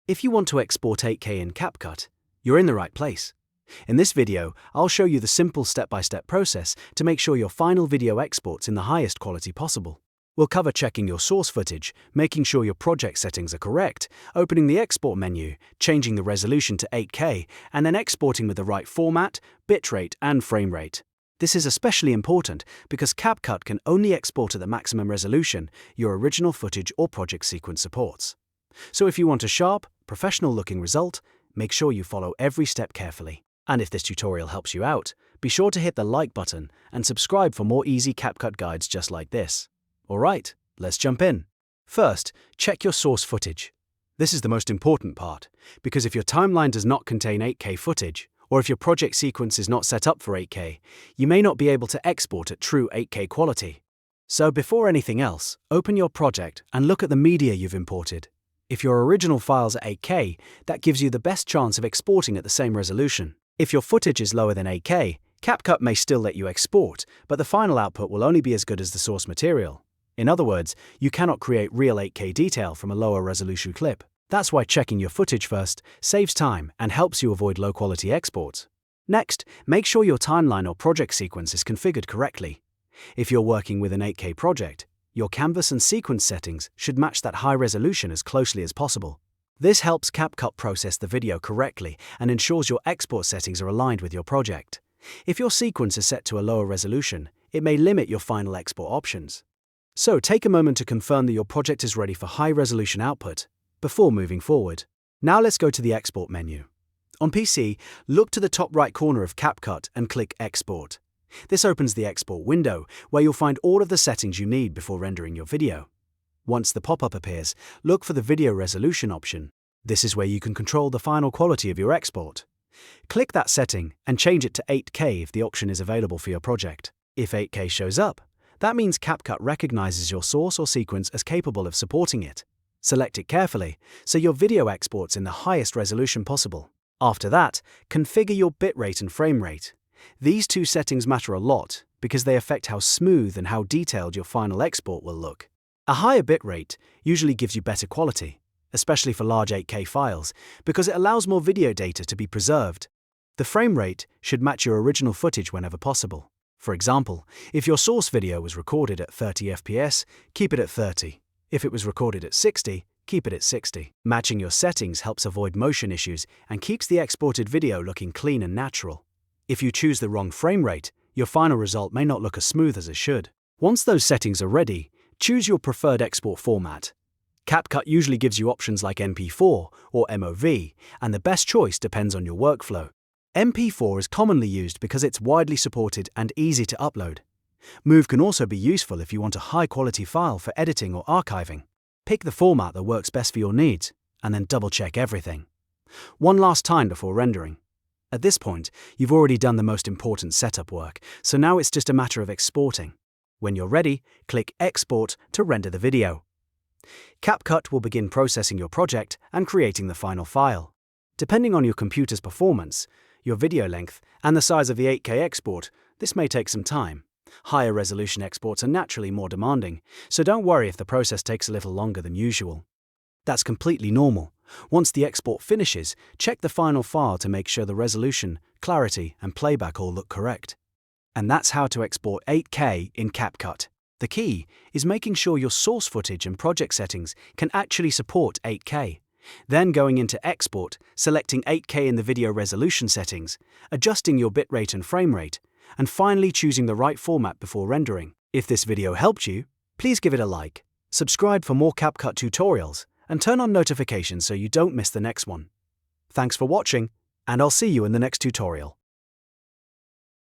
If you want to export 8K in CapCut, you're in the right place. In this video, I'll show you the simple step-by-step process to make sure your final video exports in the highest quality possible. We'll cover checking your source footage, making sure your project settings are correct, opening the export menu, changing the resolution to 8K, and then exporting with the right format, bitrate, and framerate. This is especially important because CapCut can only export at the maximum resolution your original footage or project sequence supports. So if you want a sharp, professional-looking result, make sure you follow every step carefully. And if this tutorial helps you out, be sure to hit the like button and subscribe for more easy CapCut guides just like this. Alright, let's jump in. First, check your source footage. This is the most important part, because if your timeline does not contain 8K footage, or if your project sequence is not set up for 8K, you may not be able to export at true 8K quality. So before anything else, open your project and look at the media you've imported. If your original files are 8K, that gives you the best chance of exporting at the same resolution. If your footage is lower than 8K, CapCut may still let you export, but the final output will only be as good as the source material. In other words, you cannot create real 8K detail from a lower resolution clip. That's why checking your footage first saves time and helps you avoid low-quality exports. Next, make sure your timeline or project sequence is configured correctly. If you're working with an 8K project, your canvas and sequence settings should match that high resolution as closely as possible. This helps CapCut process the video correctly and ensures your export settings are aligned with your project. If your sequence is set to a lower resolution, it may limit your final export options. So take a moment to confirm that your project is ready for high-resolution output before moving forward. Now let's go to the export menu. On PC, look to the top right corner of CapCut and click Export. This opens the export window, where you'll find all of the settings you need before rendering your video. Once the pop-up appears, look for the video resolution option. This is where you can control the final quality of your export. Click that setting and change it to 8K if the option is available for your project. If 8K shows up, that means CapCut recognizes your source or sequence as capable of supporting it. Select it carefully, so your video exports in the highest resolution possible. After that, configure your bitrate and framerate. These two settings matter a lot because they affect how smooth and how detailed your final export will look. A higher bitrate usually gives you better quality, especially for large 8K files, because it allows more video data to be preserved. The framerate should match your original footage whenever possible. For example, if your source video was recorded at 30 FPS, keep it at 30. If it was recorded at 60, keep it at 60. Matching your settings helps avoid motion issues and keeps the exported video looking clean and natural. If you choose the wrong frame rate, your final result may not look as smooth as it should. Once those settings are ready, choose your preferred export format. CapCut usually gives you options like MP4 or MOV, and the best choice depends on your workflow. MP4 is commonly used because it's widely supported and easy to upload. MOV can also be useful if you want a high-quality file for editing or archiving. Pick the format that works best for your needs, and then double-check everything. One last time before rendering. At this point, you've already done the most important setup work, so now it's just a matter of exporting. When you're ready, click Export to render the video. CapCut will begin processing your project and creating the final file. Depending on your computer's performance, your video length, and the size of the 8K export, this may take some time. Higher resolution exports are naturally more demanding, so don't worry if the process takes a little longer than usual. That's completely normal. Once the export finishes, check the final file to make sure the resolution, clarity, and playback all look correct. And that's how to export 8K in CapCut. The key is making sure your source footage and project settings can actually support 8K. Then going into Export, selecting 8K in the video resolution settings, adjusting your bitrate and framerate, and finally choosing the right format before rendering. If this video helped you, please give it a like, subscribe for more CapCut tutorials, and turn on notifications so you don't miss the next one. Thanks for watching, and I'll see you in the next tutorial.